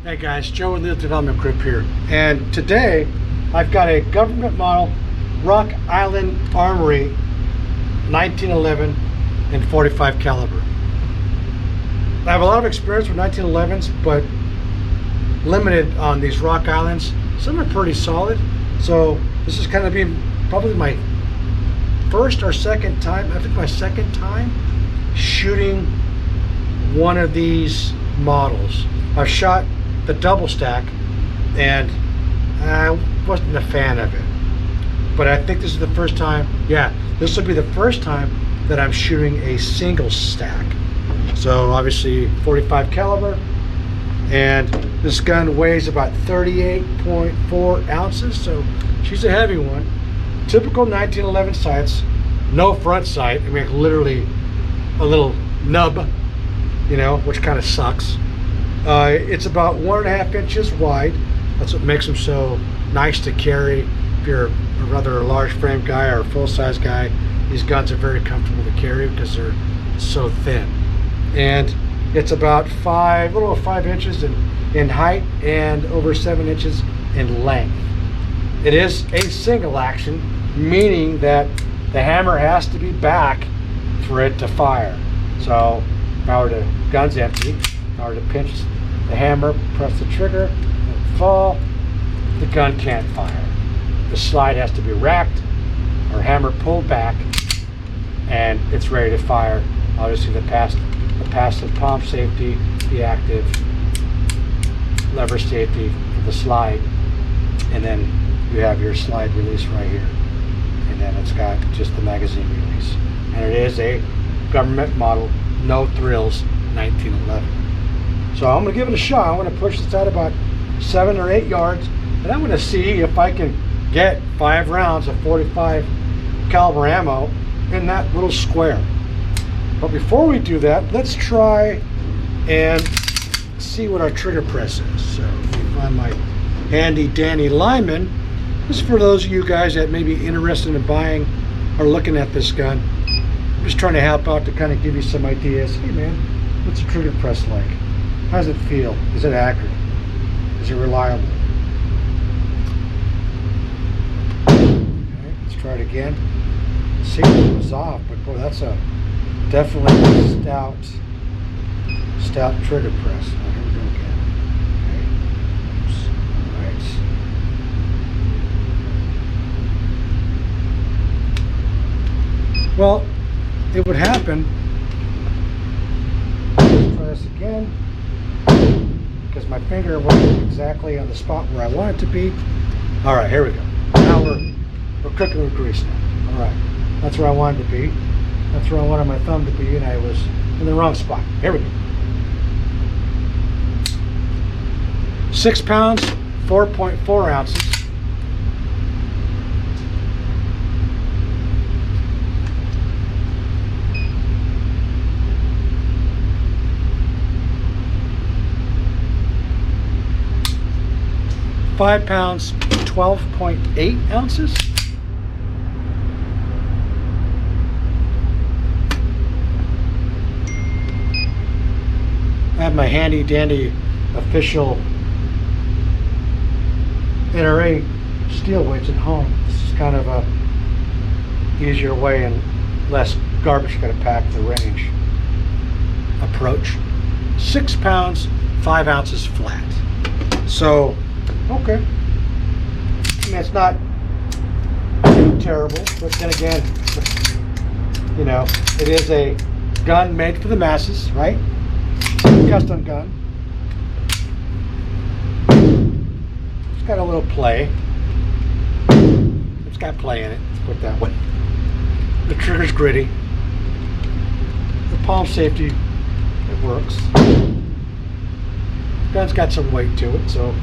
Hey guys, Joe with Live Development Group here, and today I've got a government model Rock Island Armory 1911 and 45 caliber. I have a lot of experience with 1911s, but limited on these Rock Islands. Some are pretty solid, so this is kind of being probably my first or second time, I think my second time shooting one of these models. I've shot the double stack and I wasn't a fan of it, but I think this is the first time, this will be the first time that I'm shooting a single stack. So obviously 45 caliber, and this gun weighs about 38.4 ounces, so she's a heavy one. Typical 1911 sights, no front sight. I mean, literally a little nub, which kind of sucks. It's about 1.5 inches wide. That's what makes them so nice to carry. If you're a rather large frame guy or a full-size guy, these guns are very comfortable to carry because they're so thin. And it's about a little over 5 inches in height and over 7 inches in length. It is a single action, meaning that the hammer has to be back for it to fire. So if I were to, gun's empty, if I were to pinch the hammer, press the trigger, and fall, the gun can't fire. The slide has to be racked or hammer pulled back, and it's ready to fire. Obviously the passive palm safety, the active lever safety for the slide, and then you have your slide release right here, and then it's got just the magazine release, and it is a government model, no thrills, 1911. So I'm going to give it a shot. I'm going to push this out about 7 or 8 yards, and I'm going to see if I can get 5 rounds of 45 caliber ammo in that little square. But before we do that, let's try and see what our trigger press is. So if you find my handy dandy Lyman, this is for those of you guys that may be interested in buying or looking at this gun. I'm just trying to help out to kind of give you some ideas. Hey man, what's the trigger press like? How does it feel? Is it accurate? Is it reliable? Okay, let's try it again. See if it was off, but boy, that's a definitely stout trigger press. Oh, here we go again. Okay. Oops. All right. Well, it would happen. Let's try this again, because my finger wasn't exactly on the spot where I want it to be. All right, here we go. Now we're cooking with grease now. All right, that's where I wanted to be. That's where I wanted my thumb to be, and I was in the wrong spot. Here we go. 6 pounds, 4.4 ounces. £5 pounds, 12.8 ounces. I have my handy dandy official NRA steel weights at home. This is kind of a easier way and less garbage you got to pack the range approach. 6 pounds, 5 ounces flat. So, okay. I mean, it's not too terrible, but then again, it is a gun made for the masses, right? Custom gun. It's got a little play. It's got play in it, let's put it that way. The trigger's gritty. The palm safety, it works. The gun's got some weight to it, so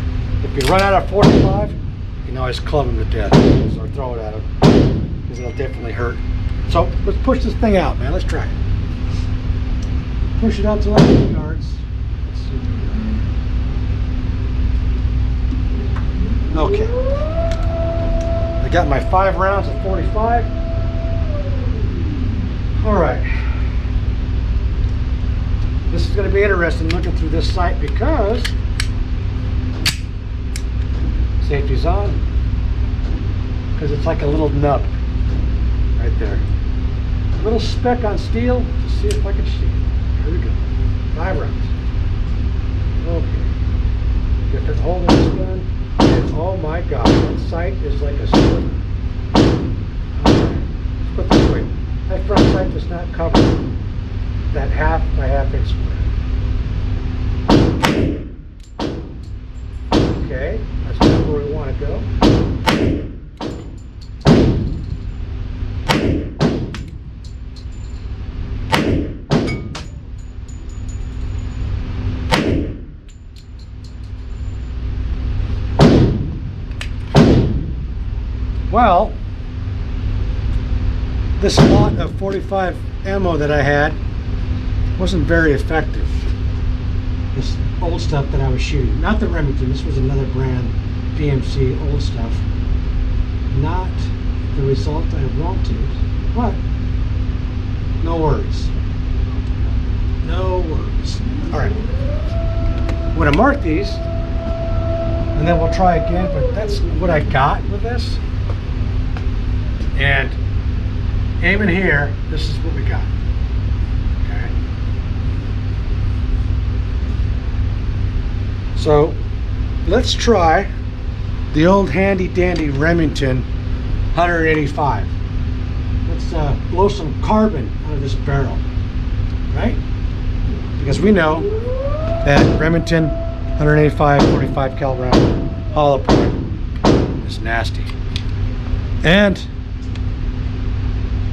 if you run out of 45, you can always club him to death or throw it at him, because it'll definitely hurt. So let's push this thing out, man. Let's try it. Push it out to like 8 yards. Okay. I got my 5 rounds of 45. All right. This is going to be interesting looking through this sight because Safety's on, because it's like a little nub right there. Little speck on steel to see if I can see it. Here we go. 5 rounds. Okay. Different hole in this gun. And oh my God, that sight is like a sword. Alright. Let's put it this way. That front sight does not cover that 1/2 by 1/2 inch square. Okay, that's not where we want to go. Well, this lot of 45 ammo that I had wasn't very effective. This old stuff that I was shooting, not the Remington, this was another brand, PMC old stuff. Not the result I wanted, but no worries. No worries. All right, I'm gonna mark these and then we'll try again, but that's what I got with this. And aiming here, this is what we got. Okay. So let's try the old handy dandy Remington 185. Let's blow some carbon out of this barrel, right? Because we know that Remington 185 45 cal round hollow point is nasty, and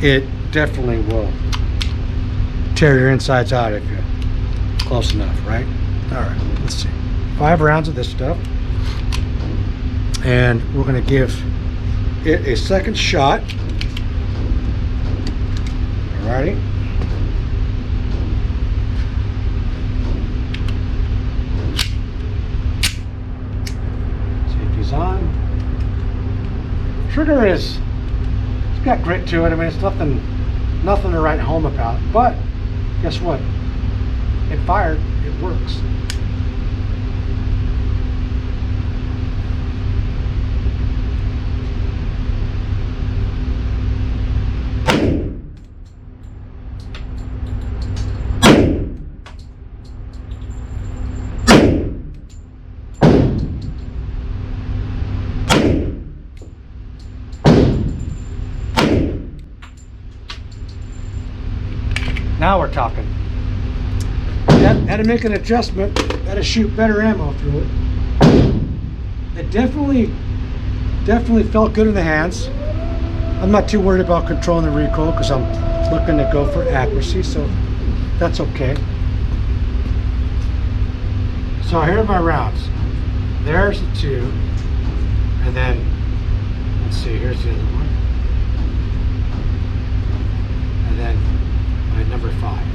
it definitely will tear your insides out if you're close enough, right? All right, let's see. 5 rounds of this stuff, and we're going to give it a second shot. Alrighty. Safety's on. Trigger is, it's got grit to it. I mean, it's nothing to write home about. But guess what? It fired. It works. Now we're talking. Had to make an adjustment. Had to shoot better ammo through it. It definitely felt good in the hands. I'm not too worried about controlling the recoil because I'm looking to go for accuracy, so that's okay. So here are my rounds. There's the 2, and then let's see. Here's the other one, and then my number 5.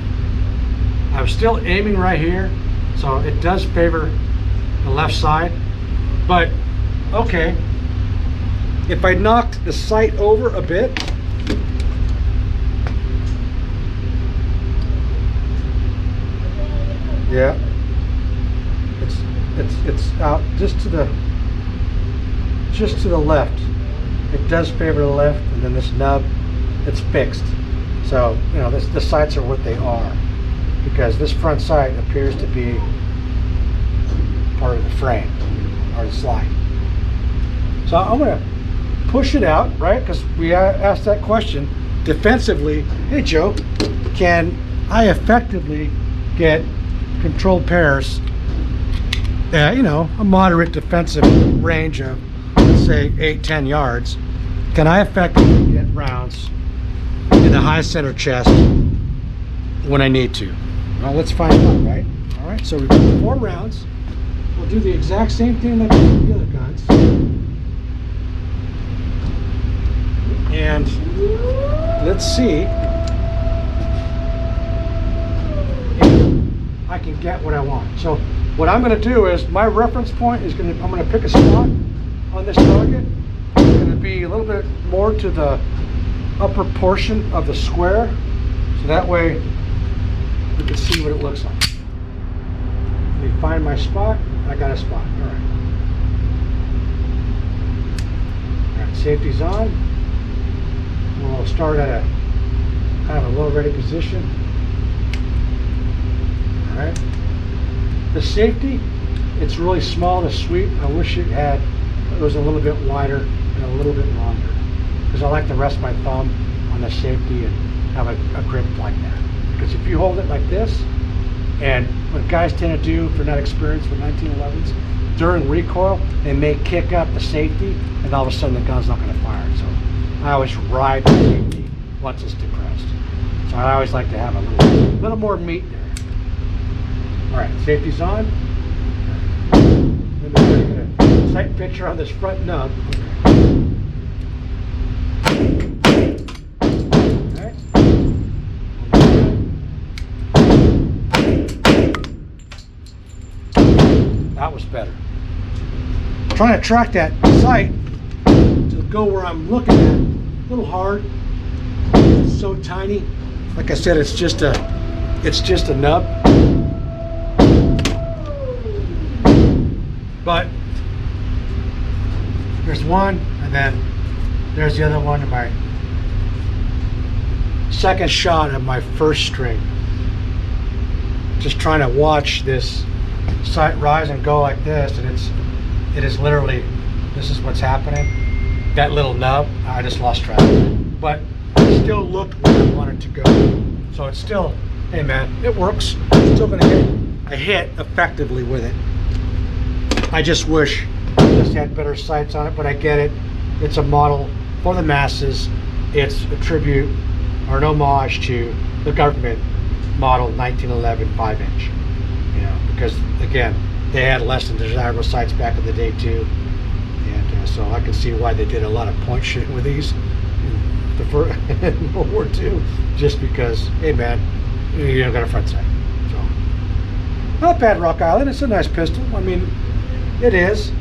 I'm still aiming right here, so it does favor the left side, but okay. If I knocked the sight over a bit, yeah, it's out just to the left. It does favor the left, and then this nub, it's fixed. So, you know, the sights are what they are, because this front sight appears to be part of the frame or the slide. So I'm going to push it out, right? Because we asked that question defensively. Hey, Joe, can I effectively get controlled pairs, you know, a moderate defensive range of, let's say, 8-10 yards? Can I effectively get rounds in the high center chest when I need to? Well, let's find out, right? All right, so we've got 4 rounds. We'll do the exact same thing that we did with the other guns. And let's see if I can get what I want. So what I'm going to do is, my reference point is I'm going to pick a spot on this target. It's going to be a little bit more to the upper portion of the square, so that way we can see what it looks like. Let me find my spot. I got a spot. All right. safety's on. We'll start at a kind of a low ready position. All right. The safety, it's really small to sweep. I wish it was a little bit wider and a little bit longer, because I like to rest my thumb on the safety and have a grip like that. Because if you hold it like this, and what guys tend to do, if they're not experienced with 1911s, during recoil, they may kick up the safety, and all of a sudden the gun's not going to fire. So I always ride the safety once it's depressed. So I always like to have a little more meat there. All right, safety's on. Let me get a sight picture on this front nub. Okay. That was better. Trying to track that sight to go where I'm looking at. A little hard. It's so tiny. Like I said, it's just a nub. But there's one, and then there's the other one in my second shot of my first string. Just trying to watch this sight rise and go like this, and it is literally, this is what's happening. That little nub, I just lost track of it. But it still looked where I wanted to go. So it's still, hey man, it works. I'm still gonna get a hit effectively with it. I just wish this had better sights on it, but I get it. It's a model for the masses. It's a tribute or an homage to the government model 1911 5-inch. You know, because again, they had less than desirable sights back in the day too, and so I can see why they did a lot of point shooting with these in World War II, just because, hey man, you don't got a front sight. So not bad, Rock Island. It's a nice pistol. I mean, it is.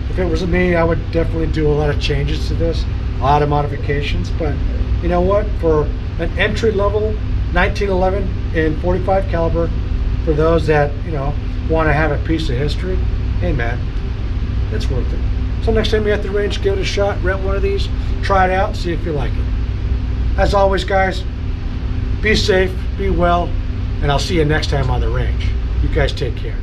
If it was me, I would definitely do a lot of changes to this, a lot of modifications. But you know what? For an entry level 1911 in 45 caliber, for those that want to have a piece of history, hey man, it's worth it. So next time you're at the range, give it a shot, rent one of these, try it out, see if you like it. As always, guys, be safe, be well, and I'll see you next time on the range. You guys take care.